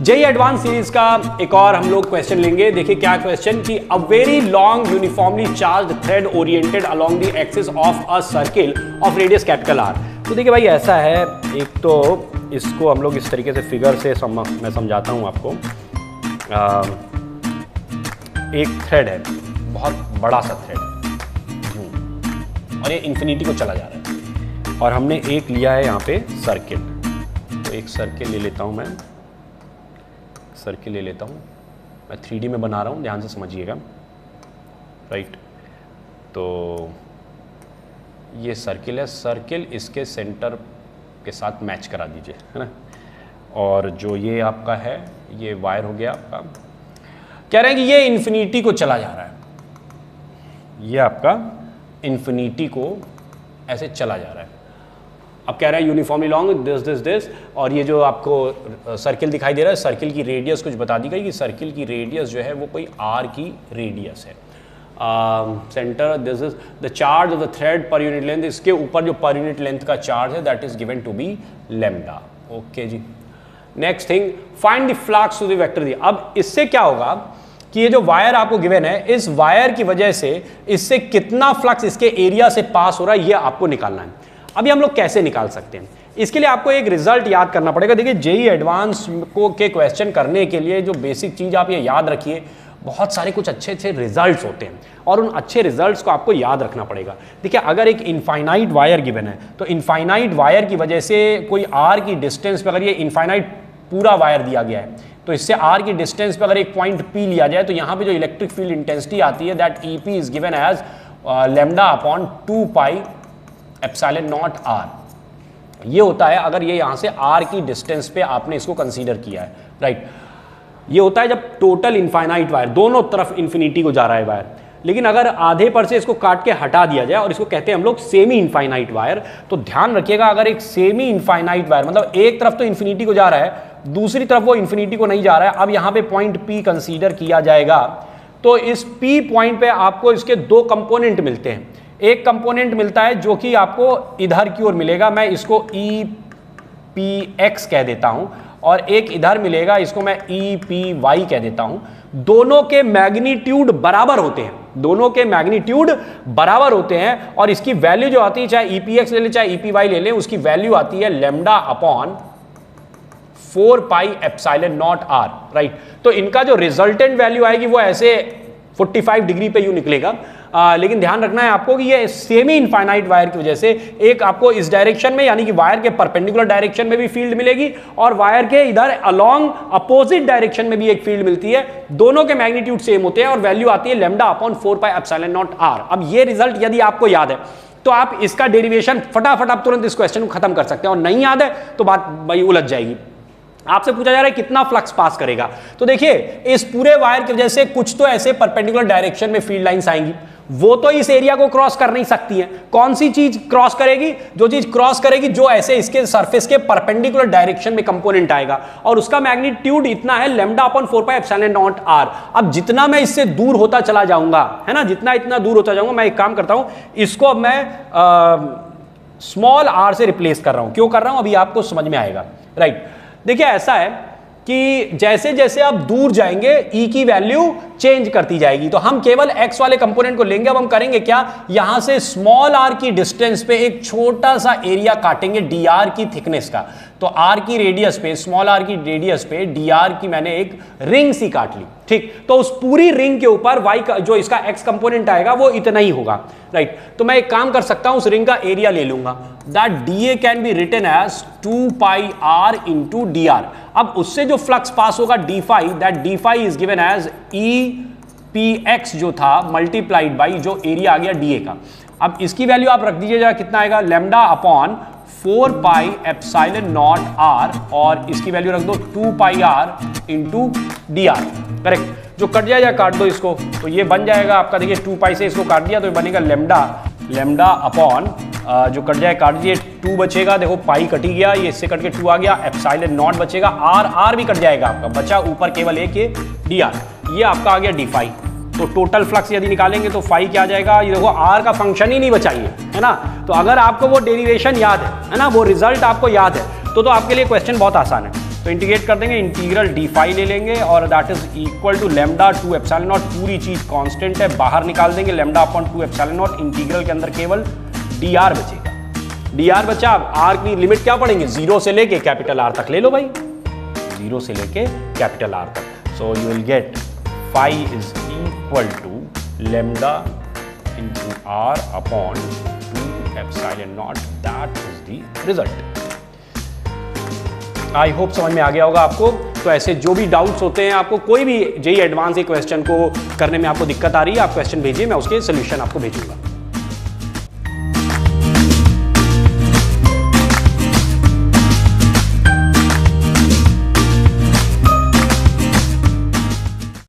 JEE advance series का एक और हम लोग क्वेश्चन लेंगे। देखिए क्या क्वेश्चन कि a very long uniformly charged thread oriented along the axis of a circle of radius capital R. तो देखिए भाई ऐसा है, एक तो इसको हम लोग इस तरीके से फिगर से मैं समझाता हूँ आपको। एक थ्रेड है, बहुत बड़ा सा थ्रेड, और ये इन्फिनिटी को चला जा रहा है, और हमने एक लिया है यहाँ पे सर्किल। तो एक सर्किल ले लेता हूँ, मैं सर्किल ले लेता हूँ, मैं 3D में बना रहा हूँ, ध्यान से समझिएगा। राइट, तो ये सर्किल है, सर्किल इसके सेंटर के साथ मैच करा दीजिए, है ना। और जो ये आपका है, ये वायर हो गया आपका। कह रहे हैं कि ये इन्फिनिटी को चला जा रहा है, ये आपका इन्फिनिटी को ऐसे चला जा रहा है। अब कह रहा है यूनिफॉर्मली लॉन्ग दिस, और ये जो आपको सर्किल दिखाई दे रहा है, सर्किल की रेडियस कुछ बता दी गई कि सर्किल की रेडियस जो है वो कोई आर की रेडियस है। Centre this is the charge of the thread per unit length, इसके ऊपर जो पर यूनिट लेंथ का चार्ज है that is given to be lambda. Okay जी, next thing find the flux to the vector D. अब इससे क्या होगा कि ये जो वायर आपको गिवन है, इस वायर की वजह से इससे कितना फ्लक्स इसके एरिया से पास हो रहा है ये आपको निकालना है। अभी हम लोग कैसे निकाल सकते हैं, इसके लिए आपको एक रिजल्ट याद करना पड़ेगा। देखिए जेई एडवांस को के क्वेश्चन करने के लिए जो बेसिक चीज आप ये याद रखिए, बहुत सारे कुछ अच्छे अच्छे रिजल्ट्स होते हैं और उन अच्छे रिजल्ट्स को आपको याद रखना पड़ेगा। देखिए अगर एक इनफाइनाइट वायर गिवन है तो इनफाइनाइट वायर की वजह से कोई आर की डिस्टेंस पे, अगर ये इनफाइनाइट पूरा वायर दिया गया है तो इससे आर की डिस्टेंस पे अगर एक पॉइंट पी लिया जाए तो यहाँ पे जो इलेक्ट्रिक फील्ड इंटेंसिटी आती है that E P is given as lambda upon 2 pi epsilon naught R. ये होता है अगर ये यहाँ से आर की डिस्टेंस पे आपने इसको कंसीडर किया है। राइट, ये होता है जब टोटल इनफाइनाइट वायर दोनों तरफ इन्फिनिटी को जा रहा है वायर। लेकिन अगर आधे पर से इसको काट के हटा दिया जाए और इसको कहते हैं हम लोग सेमी इनफाइनाइट वायर, तो ध्यान रखिएगा अगर एक सेमी इनफाइनाइट वायर मतलब एक तरफ तो इन्फिनिटी को जा रहा है, दूसरी तरफ वो इन्फिनिटी को नहीं जा रहा है, अब यहाँ पे पॉइंट पी कंसीडर किया जाएगा तो इस पी पॉइंट पे आपको इसके दो कंपोनेंट मिलते हैं। एक कंपोनेंट मिलता है जो कि आपको इधर की ओर मिलेगा, मैं इसको ई पी एक्स कह देता हूं, और एक इधर मिलेगा, इसको मैं ई पी वाई कह देता हूं। दोनों के मैग्नीट्यूड बराबर होते हैं, दोनों के मैग्नीट्यूड बराबर होते हैं, और इसकी वैल्यू जो आती है, चाहे ई पी एक्स ले लें चाहे ई पी वाई ले लें, उसकी वैल्यू आती है lambda upon 4 pi epsilon naught R. Right, तो इनका जो रिजल्टेंट वैल्यू आएगी वो ऐसे 45 डिग्री पे यूं निकलेगा। लेकिन ध्यान रखना है आपको कि ये सेमी इनफाइनाइट वायर की वजह से एक आपको इस डायरेक्शन में यानी कि वायर के परपेंडिकुलर डायरेक्शन में भी फील्ड मिलेगी और वायर के इधर अलोंग अपोजिट डायरेक्शन में भी एक फील्ड मिलती है। दोनों के मैग्नीट्यूड सेम होते हैं और वैल्यू आती है lambda upon 4 pi epsilon naught R. अब ये रिजल्ट यदि आपको याद है तो आप इसका डेरिवेशन फटाफट आप तुरंत इस क्वेश्चन को खत्म कर सकते हैं, और नहीं याद है तो बात भाई उलझ जाएगी। आपसे पूछा जा रहा है कितना फ्लक्स पास करेगा, तो देखिए इस पूरे वायर की वजह से कुछ तो ऐसे परपेंडिकुलर डायरेक्शन में फील्ड लाइंस आएंगी, वो तो इस एरिया को क्रॉस कर नहीं सकती है। कौन सी चीज क्रॉस करेगी? जो चीज क्रॉस करेगी जो ऐसे इसके सरफेस के परपेंडिकुलर डायरेक्शन में कंपोनेंट आएगा, और उसका मैग्नीट्यूड इतना है lambda upon 4 pi epsilon naught R. अब जितना मैं इससे दूर होता चला जाऊंगा, है ना, जितना इतना दूर होता जाऊंगा, मैं एक काम करता हूं, इसको अब मैं स्मॉल आर से रिप्लेस कर रहा हूं। क्यों कर रहा हूं अभी आपको समझ में आएगा। राइट, देखिए ऐसा है कि जैसे जैसे आप दूर जाएंगे ई की वैल्यू चेंज करती जाएगी, तो हम केवल एक्स वाले कंपोनेंट को लेंगे। अब हम करेंगे क्या, यहां से स्मॉल आर की डिस्टेंस पे एक छोटा सा एरिया काटेंगे डी आर की थिकनेस का। तो आर की रेडियस पे, स्मॉल आर की रेडियस पे डी आर की मैंने एक रिंग सी काट ली। ठीक, तो उस पूरी रिंग के ऊपर वाई का जो इसका एक्स कंपोनेंट आएगा वो इतना ही होगा। राइट, तो मैं एक काम कर सकता हूं, उस रिंग का एरिया ले लूंगा, that D A can be written as 2 pi are into D R. अब उससे जो फ्लक्स पास होगा D phi, that D phi is given as E P X जो था मल्टीप्लाइड बाई जो एरिया आ गया डी ए का। अब इसकी वैल्यू आप रख दीजिए जरा, कितना आएगा, lambda upon 4 pi epsilon naught r, और इसकी वैल्यू रख दो 2 pi are into D r. Correct, जो कट जाए या काट दो इसको, तो ये बन जाएगा आपका, देखिए 2 पाई से इसको काट दिया तो ये बनेगा लैम्डा अपॉन जो कट जाए काट दिए, 2 बचेगा, देखो पाई कट ही गया, ये इससे कट के 2 आ गया, एप्सिलॉन नॉट बचेगा, आर भी कट जाएगा आपका, बचा ऊपर केवल एक ये डी आर, ये आपका आ गया डी फाई। तो टोटल फ्लक्स यदि निकालेंगे तो फाई क्या आ जाएगा, ये देखो आर का फंक्शन ही नहीं बचाइए, है ना। तो अगर आपको वो डेरिवेशन याद है ना, वो रिजल्ट आपको याद है तो आपके लिए क्वेश्चन बहुत आसान है। तो इंटीग्रेट कर देंगे, इंटीग्रल डी फाई ले लेंगे और that is equal to lambda 2 epsilon naught, पूरी चीज कांस्टेंट है, बाहर निकाल देंगे lambda upon 2 epsilon naught, integral के अंदर केवल डी आर बचेगा। डी आर बचा, आर की लिमिट क्या पढ़ेंगे, 0 से लेके कैपिटल आर तक ले लो भाई, 0 से लेके कैपिटल आर तक। So you will get phi is equal to lambda into R upon 2 epsilon naught, that is the result. I hope समझ में आ गया होगा आपको। तो ऐसे जो भी डाउट्स होते हैं, आपको कोई भी जेईई एडवांस क्वेश्चन को करने में आपको दिक्कत आ रही है, आप क्वेश्चन भेजिए, मैं उसके सोल्यूशन आपको भेजूंगा।